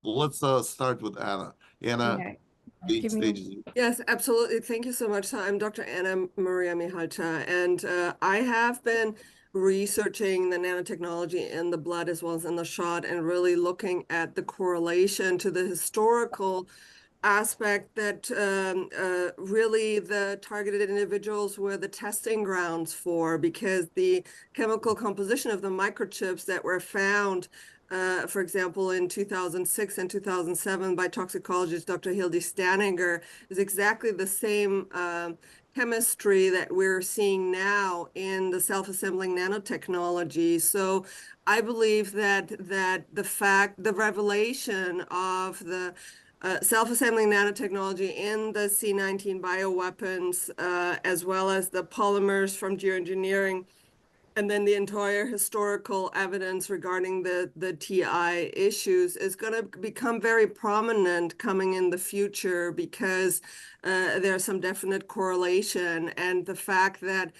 let's start with Anna. Anna, Yeah, the give me. stage is yours. Yes, absolutely. Thank you so much. So I'm Dr. Anna Maria Mihalcea, and I have been researching the nanotechnology in the blood as well as in the shot and really looking at the correlation to the historical aspect that really the targeted individuals were the testing grounds for, because the chemical composition of the microchips that were found, for example, in 2006 and 2007 by toxicologist Dr. Hildy Staninger, is exactly the same chemistry that we're seeing now in the self-assembling nanotechnology. So I believe that the revelation of the self-assembling nanotechnology in the C19 bioweapons, as well as the polymers from geoengineering, and then the entire historical evidence regarding the TI issues is going to become very prominent coming in the future, because there's some definite correlation. And the fact that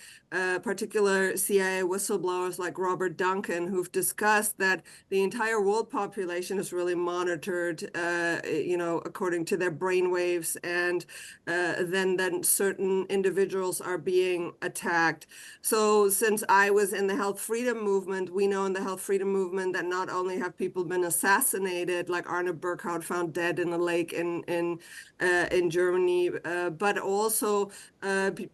particular CIA whistleblowers like Robert Duncan, who've discussed that the entire world population is really monitored, according to their brainwaves, and then certain individuals are being attacked. So since I was in the health freedom movement, we know in the health freedom movement that not only have people been assassinated, like Arne Burkhardt found dead in a lake in Germany, but also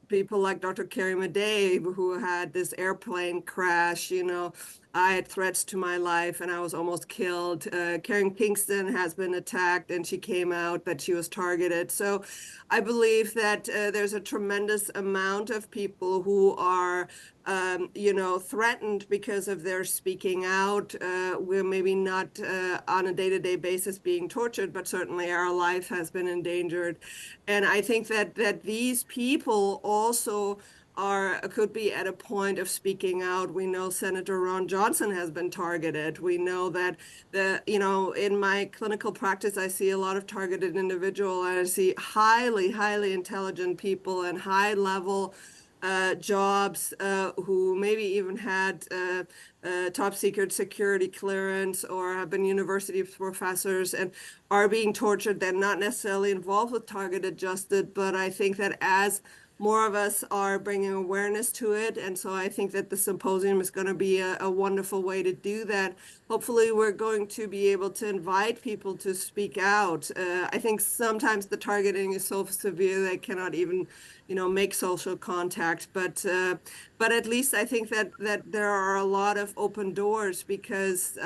people like Dr. Carrie Madej, who had this airplane crash. I had threats to my life and I was almost killed. Karen Kingston has been attacked and she came out that she was targeted. So I believe that there's a tremendous amount of people who are, threatened because of their speaking out. We're maybe not on a day-to-day basis being tortured, but certainly our life has been endangered. And I think that these people also could be at a point of speaking out. We know Senator Ron Johnson has been targeted. We know that in my clinical practice, I see a lot of targeted individual, and I see highly, highly intelligent people and high level jobs, who maybe even had top secret security clearance or have been university professors and are being tortured. They're not necessarily involved with targeted justice, but I think that as more of us are bringing awareness to it. And so I think that the symposium is going to be a wonderful way to do that. Hopefully, we're going to be able to invite people to speak out. I think sometimes the targeting is so severe they cannot even, make social contact. But at least I think that there are a lot of open doors, because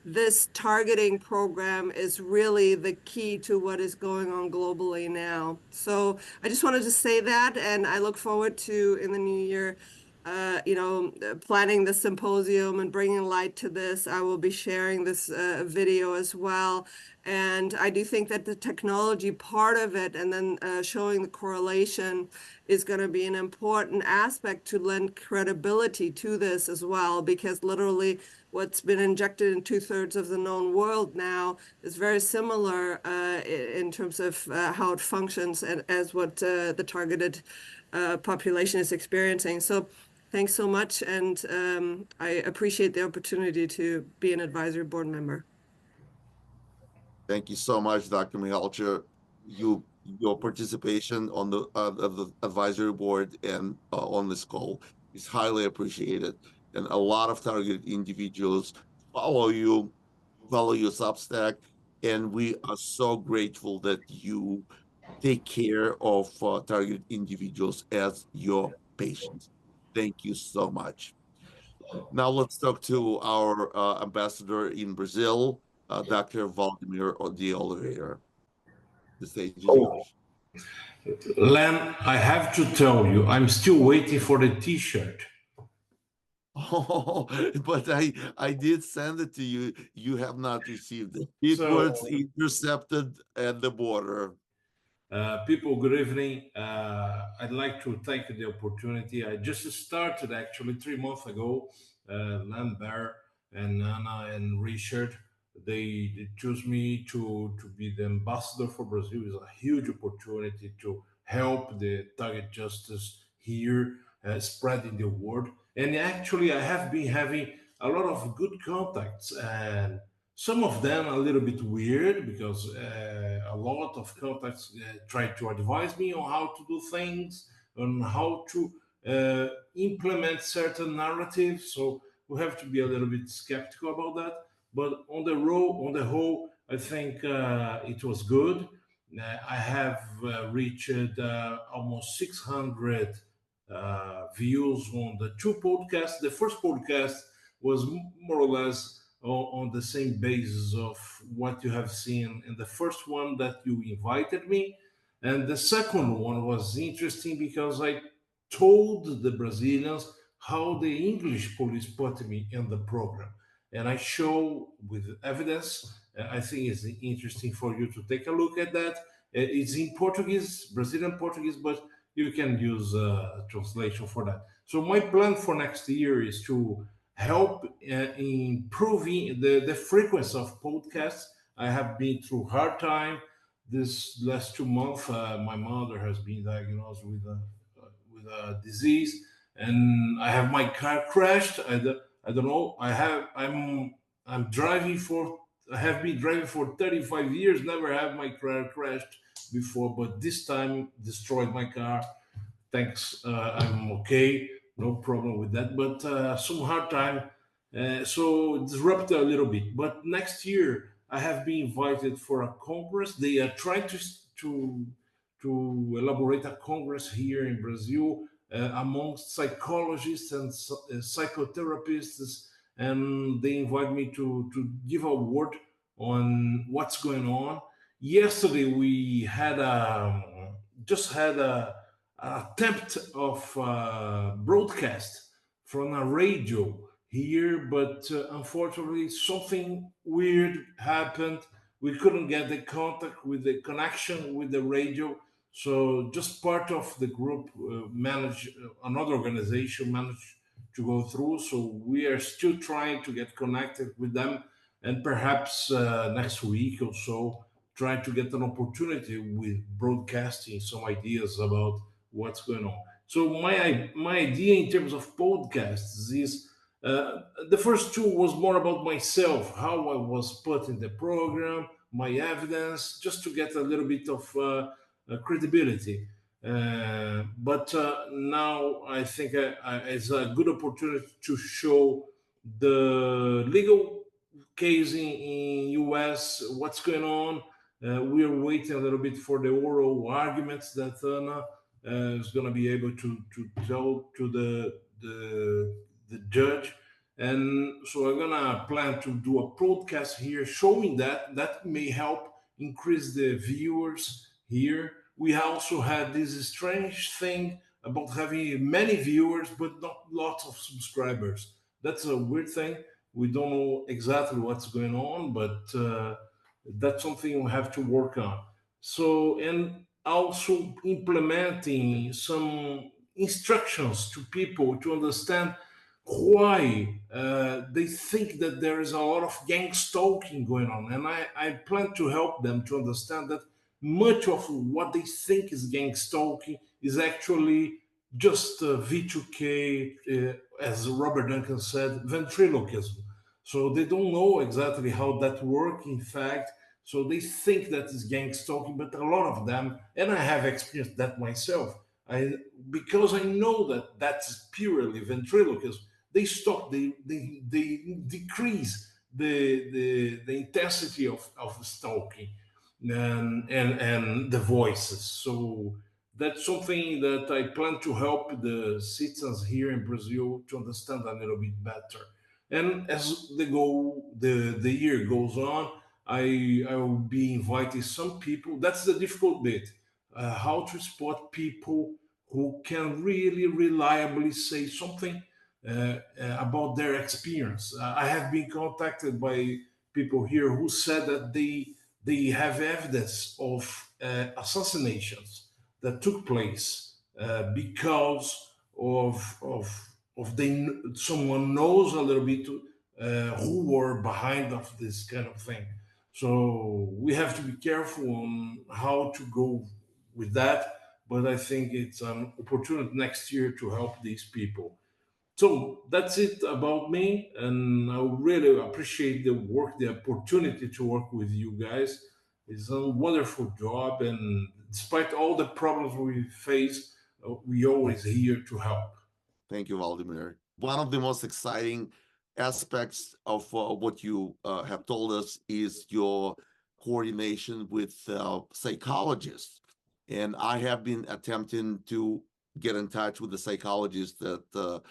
this targeting program is really the key to what is going on globally now. So I just wanted to say that, and I look forward to, in the new year, planning the symposium and bringing light to this. I will be sharing this video as well. And I do think that the technology part of it, and then showing the correlation, is going to be an important aspect to lend credibility to this as well, because literally what's been injected in 2/3 of the known world now is very similar in terms of how it functions, and as what the targeted population is experiencing. So thanks so much, and I appreciate the opportunity to be an advisory board member. Thank you so much, Dr. Mihalcea. Your participation on the advisory board and on this call is highly appreciated. And a lot of targeted individuals follow you, follow your Substack, and we are so grateful that you take care of targeted individuals as your patients. Thank you so much. Now let's talk to our ambassador in Brazil, Dr. Valdemir de Oliveira. The stage is Oh, yours. Len, I have to tell you, I'm still waiting for the T-shirt. Oh, but I did send it to you. You have not received it. It So, was intercepted at the border. people, good evening. I'd like to take the opportunity. I just started actually 3 months ago. Lambert and Anna and Richard, they chose me to be the ambassador for Brazil. It's a huge opportunity to help the target justice here, spreading the word. And actually, I have been having a lot of good contacts and Some of them a little bit weird because a lot of contacts try to advise me on how to do things, on how to implement certain narratives. So we have to be a little bit skeptical about that. But on the whole, I think it was good. I have reached almost 600 views on the two podcasts. The first podcast was more or less on the same basis of what you have seen in the first one that you invited me. And the second one was interesting because I told the Brazilians how the English police put me in the program. And I show with evidence. I think it's interesting for you to take a look at that. It's in Portuguese, Brazilian Portuguese, but you can use translation for that. So my plan for next year is to help improving the frequency of podcasts. I have been through hard time this last 2 months. My mother has been diagnosed with a disease, and I have my car crashed. I don't know. I'm driving for. I have been driving for 35 years. Never have my car crashed before, but this time destroyed my car. Thanks, I'm okay, no problem with that. But some hard time, so disrupted a little bit. But next year, I have been invited for a congress. They are trying to to elaborate a congress here in Brazil amongst psychologists and psychotherapists, and they invite me to give a word on what's going on. Yesterday, we had just had a attempt of broadcast from a radio here, but unfortunately something weird happened. We couldn't get the contact with the connection with the radio. So just part of the group managed, another organization managed to go through. So we are still trying to get connected with them, and perhaps next week or so try to get an opportunity with broadcasting some ideas about what's going on. So my idea in terms of podcasts is the first two was more about myself, how I was put in the program, my evidence, just to get a little bit of credibility. But now I think it's a good opportunity to show the legal case in US, what's going on. We are waiting a little bit for the oral arguments that Anna is going to be able to tell to the judge. And so I'm gonna plan to do a podcast here showing that may help increase the viewers here. We also had this strange thing about having many viewers but not lots of subscribers. That's a weird thing. We don't know exactly what's going on, but that's something we have to work on. So, and also implementing some instructions to people to understand why they think that there is a lot of gang stalking going on. And I plan to help them to understand that much of what they think is gang stalking is actually just V2K, as Robert Duncan said, ventriloquism. So they don't know exactly how that works, in fact. So they think that is gang stalking, but a lot of them, and I have experienced that myself, I because I know that that's purely ventriloquism. They stop, they decrease the intensity of the stalking and the voices. So that's something that I plan to help the citizens here in Brazil to understand a little bit better. And as the year goes on, I will be inviting some people. That's the difficult bit. How to spot people who can really reliably say something about their experience. I have been contacted by people here who said that they have evidence of assassinations that took place because of someone knows a little bit who were behind of this kind of thing. So we have to be careful on how to go with that. But I think it's an opportunity next year to help these people. So that's it about me, and I really appreciate the work, the opportunity to work with you guys. It's a wonderful job, and despite all the problems we face, we always here to help. Thank you, Valdemir. One of the most exciting aspects of what you have told us is your coordination with psychologists. And I have been attempting to get in touch with the psychologist that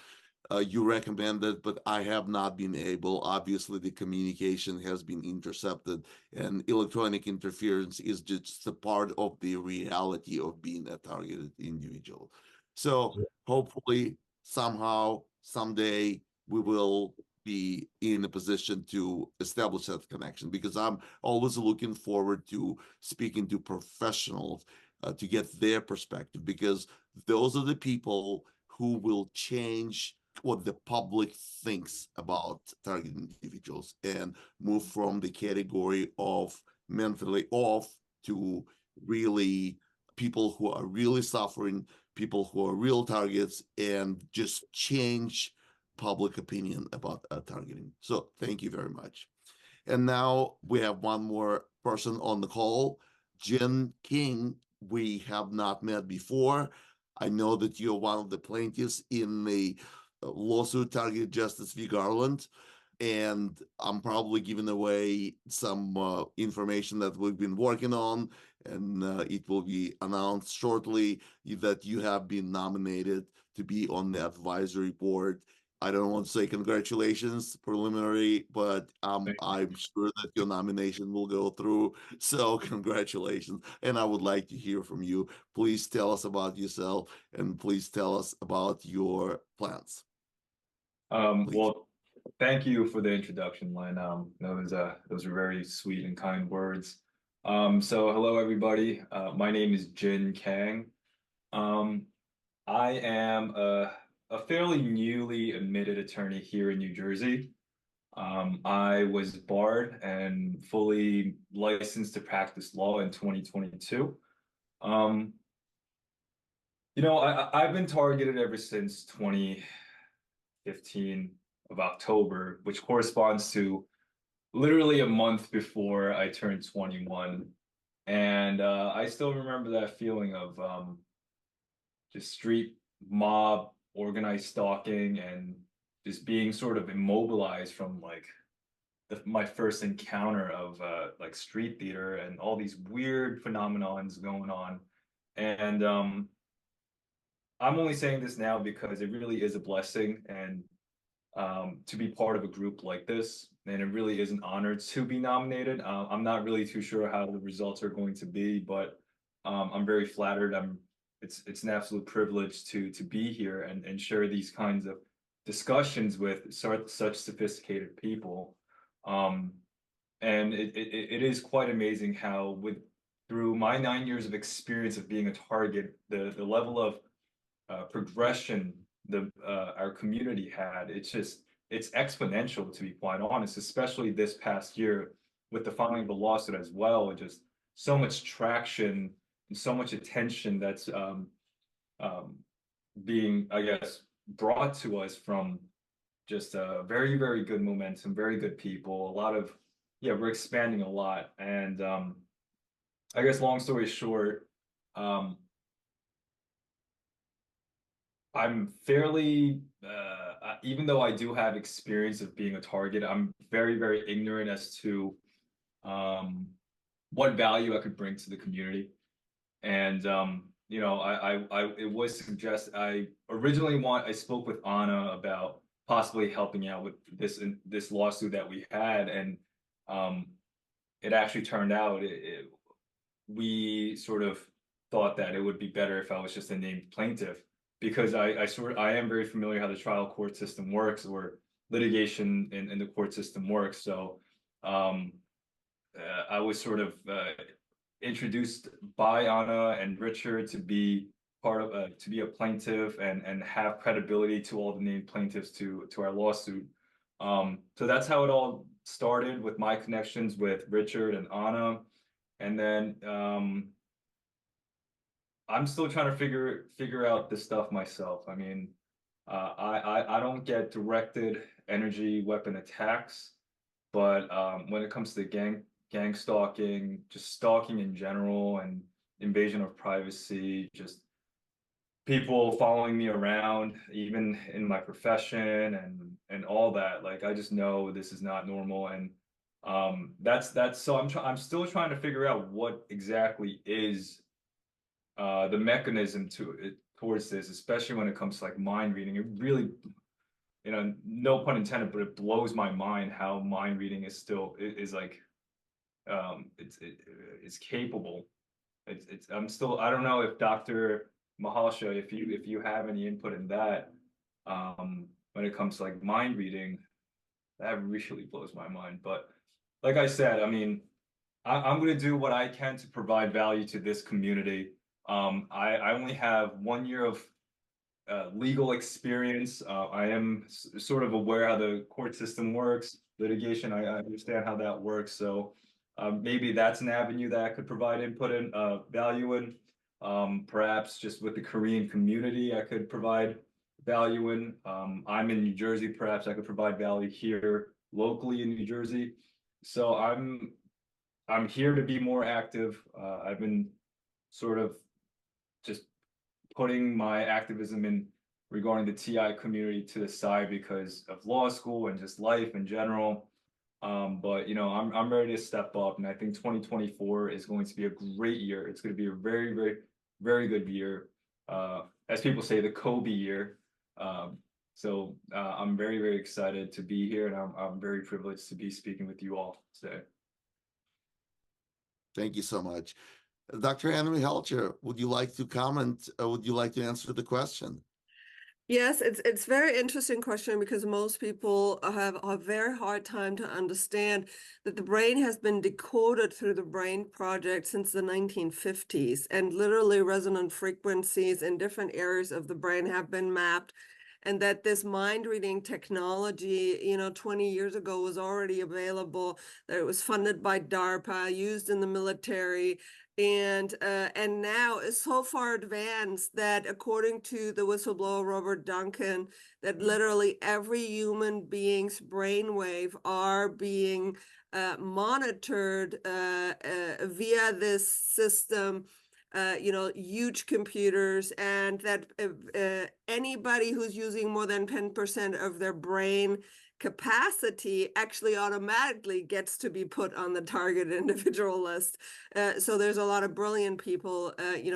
you recommended, but I have not been able. Obviously, the communication has been intercepted, and electronic interference is just a part of the reality of being a targeted individual. So hopefully, somehow, someday, we will be in a position to establish that connection, because I'm always looking forward to speaking to professionals to get their perspective, because those are the people who will change what the public thinks about target individuals and move from the category of mentally off to really people who are really suffering, people who are real targets, and just change public opinion about targeting. So thank you very much. And now we have one more person on the call, Jen King. We have not met before. I know that you're one of the plaintiffs in the lawsuit targeted Justice v. Garland, and I'm probably giving away some information that we've been working on, and it will be announced shortly that you have been nominated to be on the advisory board. I don't want to say congratulations preliminary, but Thank you. I'm sure that your nomination will go through. So congratulations. And I would like to hear from you. Please tell us about yourself, and please tell us about your plans. Please. Well, thank you for the introduction, Len. Those are very sweet and kind words. So hello, everybody. My name is Jin Kang. I am a fairly newly admitted attorney here in New Jersey. I was barred and fully licensed to practice law in 2022. I've been targeted ever since 2015 of October, which corresponds to literally a month before I turned 21. And I still remember that feeling of just street mob, organized stalking, and just being sort of immobilized from like my first encounter of like street theater and all these weird phenomenons going on. And I'm only saying this now because it really is a blessing and to be part of a group like this, and it really is an honor to be nominated. I'm not really too sure how the results are going to be, but I'm very flattered. It's an absolute privilege to be here and share these kinds of discussions with such sophisticated people. And it is quite amazing how through my 9 years of experience of being a target, the level of progression our community had, it's exponential, to be quite honest, especially this past year with the filing of the lawsuit as well. Just so much traction and so much attention that's being, I guess, brought to us from just very, very good momentum, very good people, a lot of, yeah, we're expanding a lot. And I guess long story short, I'm fairly, even though I do have experience of being a target, I'm very, very ignorant as to what value I could bring to the community. And it was I originally I spoke with Anna about possibly helping out with this lawsuit that we had, and it actually turned out we sort of thought that it would be better if I was just a named plaintiff, because I am very familiar how the trial court system works, or litigation in the court system works. So I was sort of introduced by Anna and Richard to be to be a plaintiff and have credibility to all the named plaintiffs to our lawsuit. So that's how it all started, with my connections with Richard and Anna. And then I'm still trying to figure out this stuff myself. I mean, I don't get directed energy weapon attacks, but when it comes to gang stalking, just stalking in general, and invasion of privacy, just people following me around, even in my profession and all that. Like I just know this is not normal, and that's so I'm still trying to figure out what exactly is the mechanism to it towards this, especially when it comes to like mind reading. It really, no pun intended, but it blows my mind how mind reading is still is like it's capable. It's I'm still I don't know if Dr. Mihalcea, if you have any input in that, when it comes to like mind reading, that really blows my mind. But like I said, I mean, I'm going to do what I can to provide value to this community. I only have 1 year of legal experience. I am sort of aware how the court system works, litigation. I understand how that works. So maybe that's an avenue that I could provide input and value in. Perhaps just with the Korean community, I could provide value in. I'm in New Jersey. Perhaps I could provide value here locally in New Jersey. So I'm here to be more active. I've been sort of just putting my activism in regarding the TI community to the side because of law school and just life in general. But I'm ready to step up, and I think 2024 is going to be a great year. It's going to be a very, very, very good year. As people say, the Kobe year. I'm very, very excited to be here, and I'm very privileged to be speaking with you all today. Thank you so much. Dr. Anna Mihalcea, would you like to comment? Would you like to answer the question? Yes, it's very interesting question because most people have a very hard time to understand that the brain has been decoded through the Brain Project since the 1950s, and literally resonant frequencies in different areas of the brain have been mapped, and that this mind reading technology, 20 years ago was already available, that it was funded by DARPA, used in the military, and now is so far advanced that according to the whistleblower Robert Duncan, that literally every human being's brainwave are being monitored via this system, huge computers, and that anybody who's using more than 10% of their brain capacity actually automatically gets to be put on the target individual list. So there's a lot of brilliant people,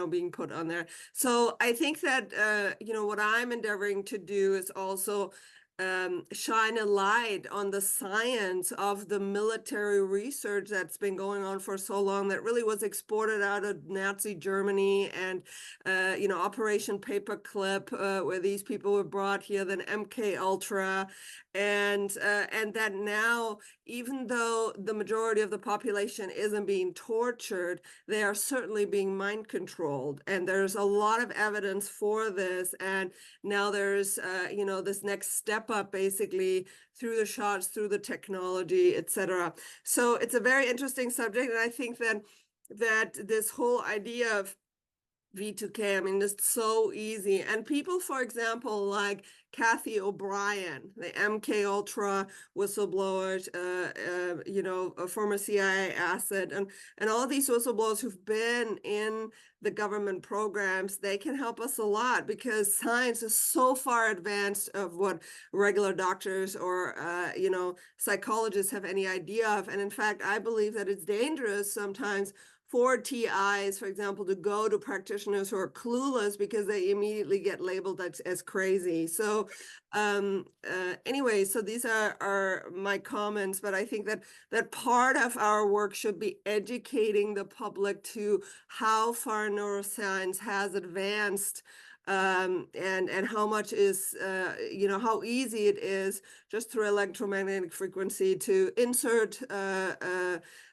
being put on there. So I think that, what I'm endeavoring to do is also shine a light on the science of the military research that's been going on for so long, that really was exported out of Nazi Germany, and Operation Paperclip, where these people were brought here, then MK Ultra, and that now, even though the majority of the population isn't being tortured, they are certainly being mind controlled, and there's a lot of evidence for this. And now there's this next step up, basically, through the shots, through the technology, etc. So it's a very interesting subject, and I think that this whole idea of V2K, I mean, it's so easy. And people, for example, like Kathy O'Brien, the MK Ultra whistleblower, a former CIA asset, and all these whistleblowers who've been in the government programs, they can help us a lot because science is so far advanced of what regular doctors or, psychologists have any idea of. And in fact, I believe that it's dangerous sometimes for TIs, for example, to go to practitioners who are clueless because they immediately get labeled as crazy. So anyway, so these are my comments, but I think that part of our work should be educating the public to how far neuroscience has advanced, and how much is, how easy it is just through electromagnetic frequency to insert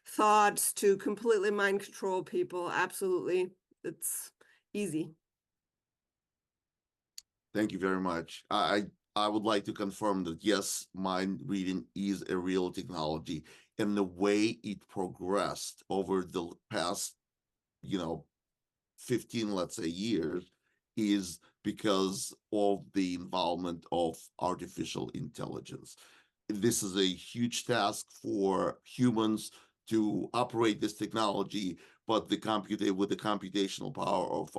thoughts to completely mind control people. Absolutely. It's easy. Thank you very much. I would like to confirm that yes, mind reading is a real technology, and the way it progressed over the past, 15, let's say, years, is because of the involvement of artificial intelligence. This is a huge task for humans to operate this technology, but with the computational power of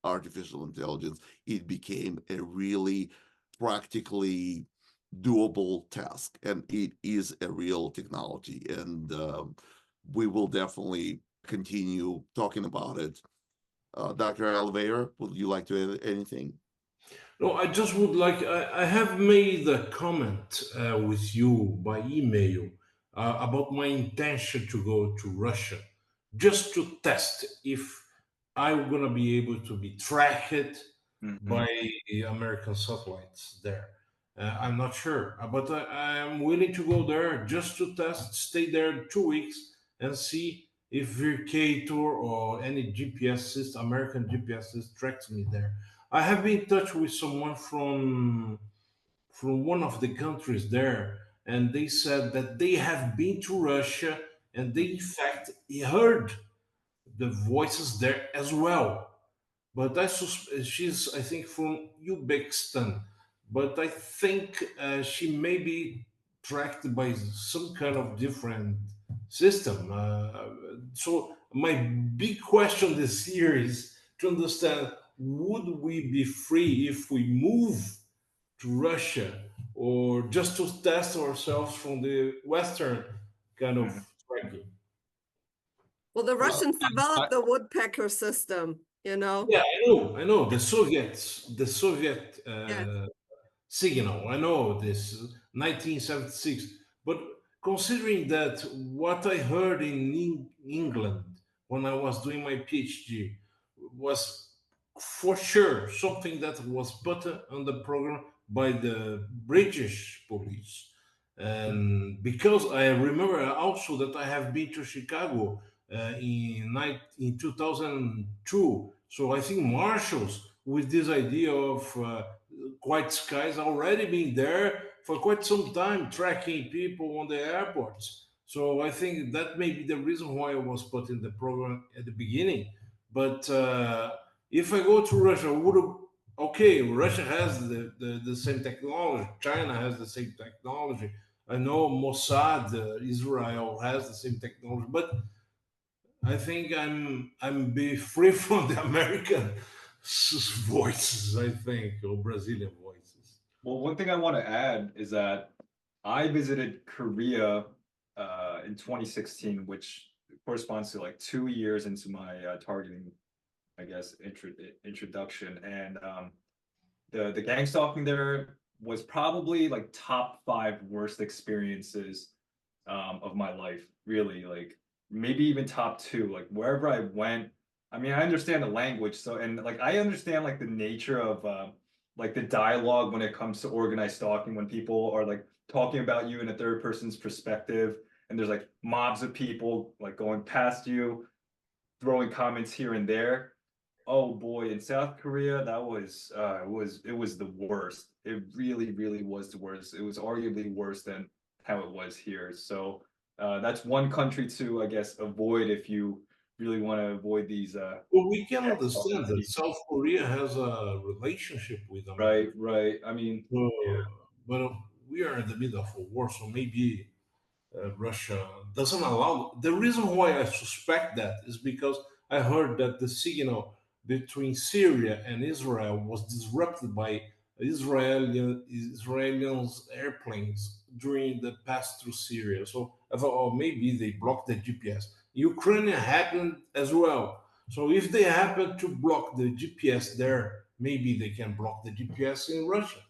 artificial intelligence, it became a really practically doable task, and it is a real technology. And we will definitely continue talking about it. Dr. Oliveira, would you like to add anything? No, I just would like, I have made a comment with you by email about my intention to go to Russia just to test if I'm going to be able to be tracked Mhm. by American satellites there. I'm not sure, but I am willing to go there just to test, stay there 2 weeks and see if Vircator or any GPS system, American GPS system tracks me there. I have been in touch with someone from one of the countries there, and they said that they have been to Russia and they in fact heard the voices there as well. But she's, I think, from Uzbekistan, but I think she may be tracked by some kind of different system. So my big question this year is to understand: would we be free if we move to Russia, or just to test ourselves from the Western kind of Mhm. tracking? Well, the Well, Russians developed the woodpecker system, you know? Yeah, I know. The Soviet Yes. signal. I know this 1976. But considering that what I heard in England when I was doing my PhD was for sure something that was put on the program by the British police. And because I remember also that I have been to Chicago in 2002. So I think marshals with this idea of white skies already been there for quite some time, tracking people on the airports. So I think that may be the reason why I was put in the program at the beginning. But if I go to Russia, would okay, Russia has the same technology, China has the same technology. I know Mossad, Israel has the same technology, but I think I'm be free from the American voices, I think, or Brazilian voices. Well, one thing I want to add is that I visited Korea in 2016, which corresponds to like 2 years into my targeting, I guess, introduction. And the gang stalking there was probably like top five worst experiences of my life. Really, like maybe even top two. Like wherever I went, I mean, I understand the language, so and like I understand like the nature of like the dialogue when it comes to organized stalking, when people are like talking about you in a third person's perspective, and there's like mobs of people like going past you, throwing comments here and there. Oh boy, in South Korea, that was it was the worst. It really, really was the worst. It was arguably worse than how it was here. So that's one country to, I guess, avoid if you really want to avoid these Well, we can gang stalking understand that people. South Korea has a relationship with Right, America, right. I mean, so, yeah, but we are in the middle of a war, so maybe Russia doesn't allow. The reason why I suspect that is because I heard that the signal between Syria and Israel was disrupted by Israelis airplanes during the pass through Syria. So I thought, oh, maybe they blocked the GPS. Ukraine happened as well. So if they happen to block the GPS there, maybe they can block the GPS in Russia.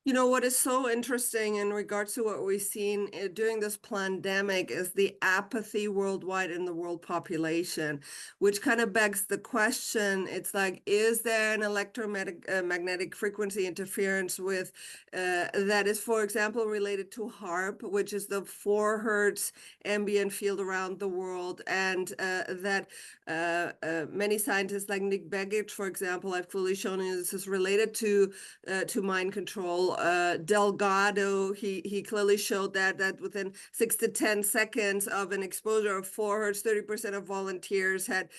You know, what is so interesting in regards to what we've seen during this pandemic is the apathy worldwide in the world population, which kind of begs the question. It's like, is there an electromagnetic frequency interference with that is, for example, related to HARP, which is the 4 hertz ambient field around the world, and that many scientists like Nick Begich, for example, have clearly shown this is related to mind control Delgado, he clearly showed that within 6 to 10 seconds of an exposure of 4 hertz, 30% of volunteers had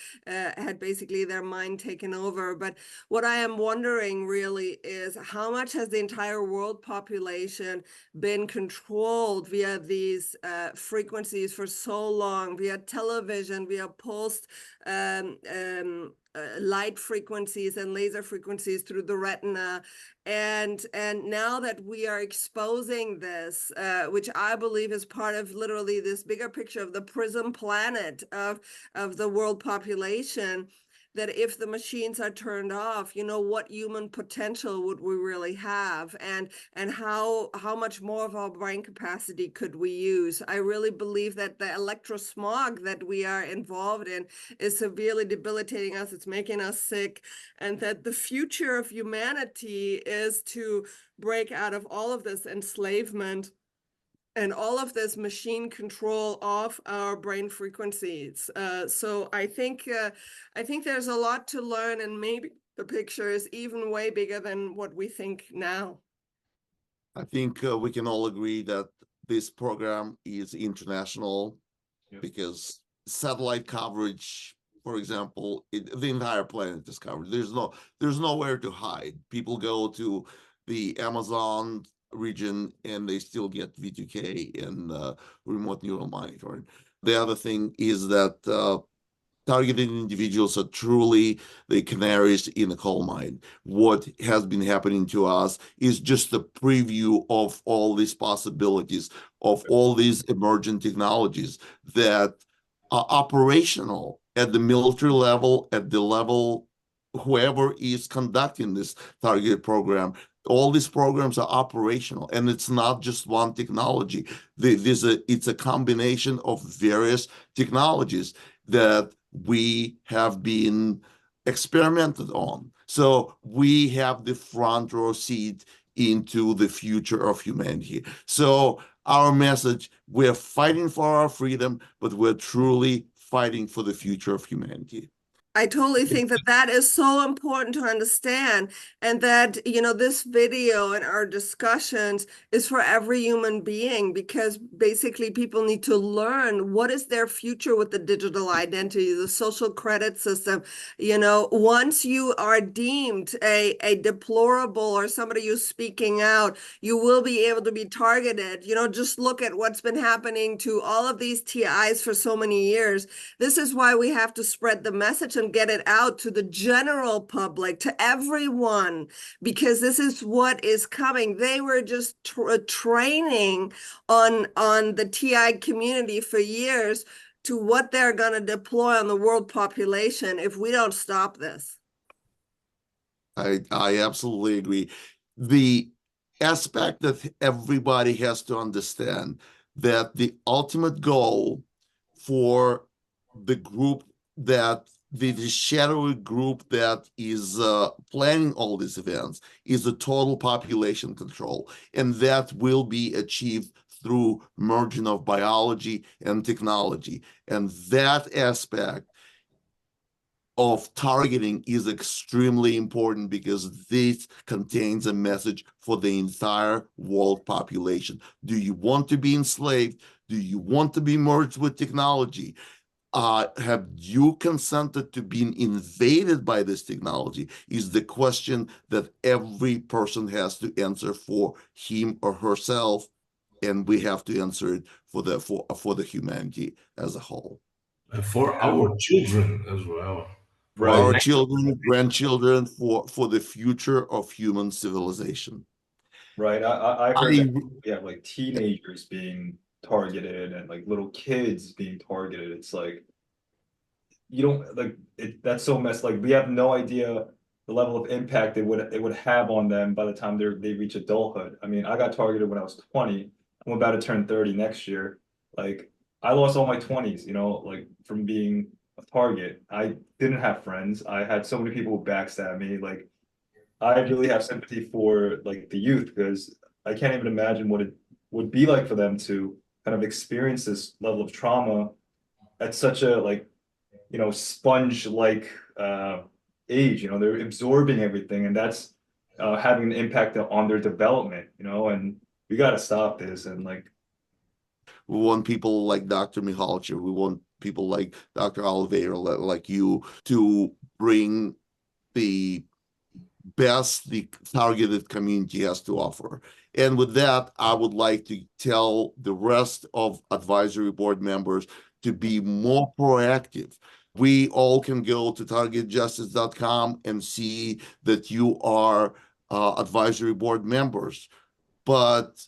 basically their mind taken over. But what I am wondering really is how much has the entire world population been controlled via these frequencies for so long, via television, via pulsed light frequencies and laser frequencies through the retina. And now that we are exposing this, which I believe is part of literally this bigger picture of the prism planet of the world population, that if the machines are turned off, what human potential would we really have, and how much more of our brain capacity could we use? I really believe that the electrosmog that we are involved in is severely debilitating us. It's making us sick, and that the future of humanity is to break out of all of this enslavement and all of this machine control of our brain frequencies. So I think there's a lot to learn, and maybe the picture is even way bigger than what we think now. I think we can all agree that this program is international. Yep. Because satellite coverage, for example, the entire planet is covered. There's nowhere to hide. People go to the Amazon region and they still get V2K and remote neural monitoring. The other thing is that targeted individuals are truly the canaries in the coal mine. What has been happening to us is just a preview of all these possibilities, of all these emerging technologies that are operational at the military level, at the level whoever is conducting this targeted program. All these programs are operational, and it's not just one technology. It's a combination of various technologies that we have been experimented on. So we have the front row seat into the future of humanity. So our message, we're fighting for our freedom, but we're truly fighting for the future of humanity. I totally think that is so important to understand, and that, this video and our discussions is for every human being, because basically people need to learn what is their future with the digital identity, the social credit system. Once you are deemed a deplorable or somebody who's speaking out, you will be able to be targeted. Just look at what's been happening to all of these TIs for so many years. This is why we have to spread the message and get it out to the general public, to everyone, because this is what is coming. They were just training on the TI community for years to what they're going to deploy on the world population if we don't stop this. I absolutely agree. The aspect that everybody has to understand, that the ultimate goal for the group, that the shadowy group that is planning all these events, is the total population control, and that will be achieved through merging of biology and technology. And that aspect of targeting is extremely important, because this contains a message for the entire world population. Do you want to be enslaved? Do you want to be merged with technology? Have you consented to being invaded by this technology? Is the question that every person has to answer for him or herself, and we have to answer it for the humanity as a whole. For our children as well. For our children, grandchildren, for the future of human civilization. Right. I heard that we have like teenagers being targeted and like little kids being targeted. It's like, you don't like it, that's so messed. Like, we have no idea the level of impact it would have on them by the time they reach adulthood. I mean, I got targeted when I was 20. I'm about to turn 30 next year. Like, I lost all my 20s, like from being a target. I didn't have friends. I had so many people who backstab me. Like, I really have sympathy for like the youth, because I can't even imagine what it would be like for them to kind of experience this level of trauma at such a sponge like age. They're absorbing everything, and that's having an impact on their development, you know, and we got to stop this. And like, we want people like Dr. Mihalcea. We want people like Dr. Oliveira, like you, to bring the best the targeted community has to offer. And with that, I would like to tell the rest of advisory board members to be more proactive. We all can go to targetjustice.com and see that you are advisory board members, but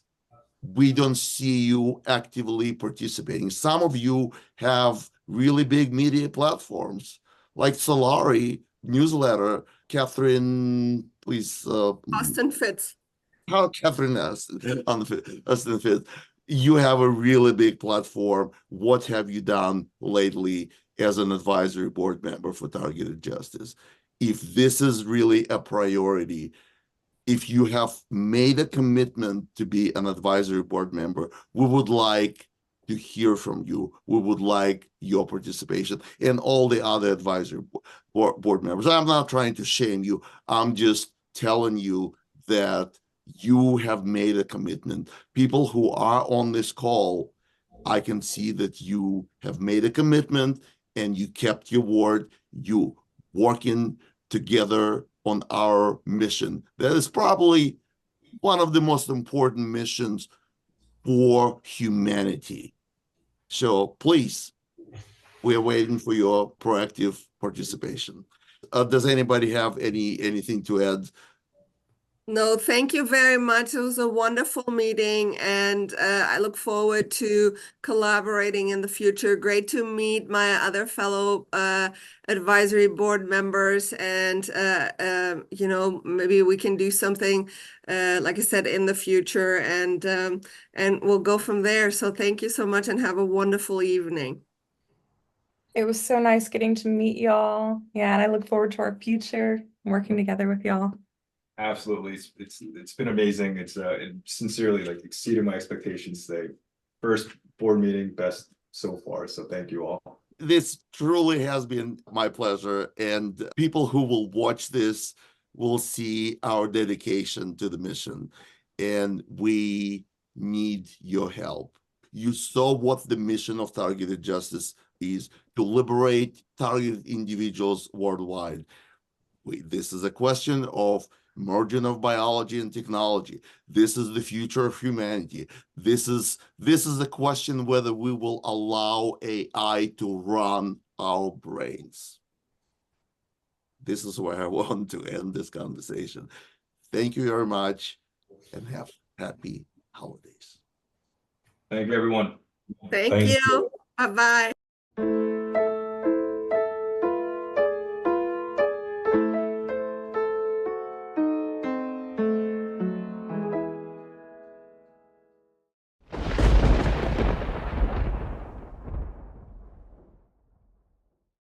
we don't see you actively participating. Some of you have really big media platforms like Solari newsletter. Catherine, please. Austin Fitz. How Catherine Austin Fitz. You have a really big platform. What have you done lately as an advisory board member for Targeted Justice? If this is really a priority, if you have made a commitment to be an advisory board member, we would like to hear from you. We would like your participation and all the other advisory board members. I'm not trying to shame you. I'm just telling you that you have made a commitment. People who are on this call, I can see that you have made a commitment and you kept your word. You working together on our mission. That is probably one of the most important missions for humanity. So please, we're waiting for your proactive participation. Does anybody have anything to add? No, thank you very much. It was a wonderful meeting, and I look forward to collaborating in the future. Great to meet my other fellow advisory board members, and you know, maybe we can do something, like I said, in the future, and we'll go from there. So thank you so much, and have a wonderful evening. It was so nice getting to meet y'all. Yeah, and I look forward to our future working together with y'all. absolutely, it's been amazing. It sincerely like exceeded my expectations today. First board meeting, best so far. So thank you all. This truly has been my pleasure, and people who will watch this will see our dedication to the mission, and we need your help. You saw what the mission of Targeted Justice is: to liberate targeted individuals worldwide. This is a question of merging of biology and technology. This is the future of humanity. This is a question whether we will allow AI to run our brains. This is where I want to end this conversation. Thank you very much, and have happy holidays. Thank you, everyone. Thank you. Bye-bye.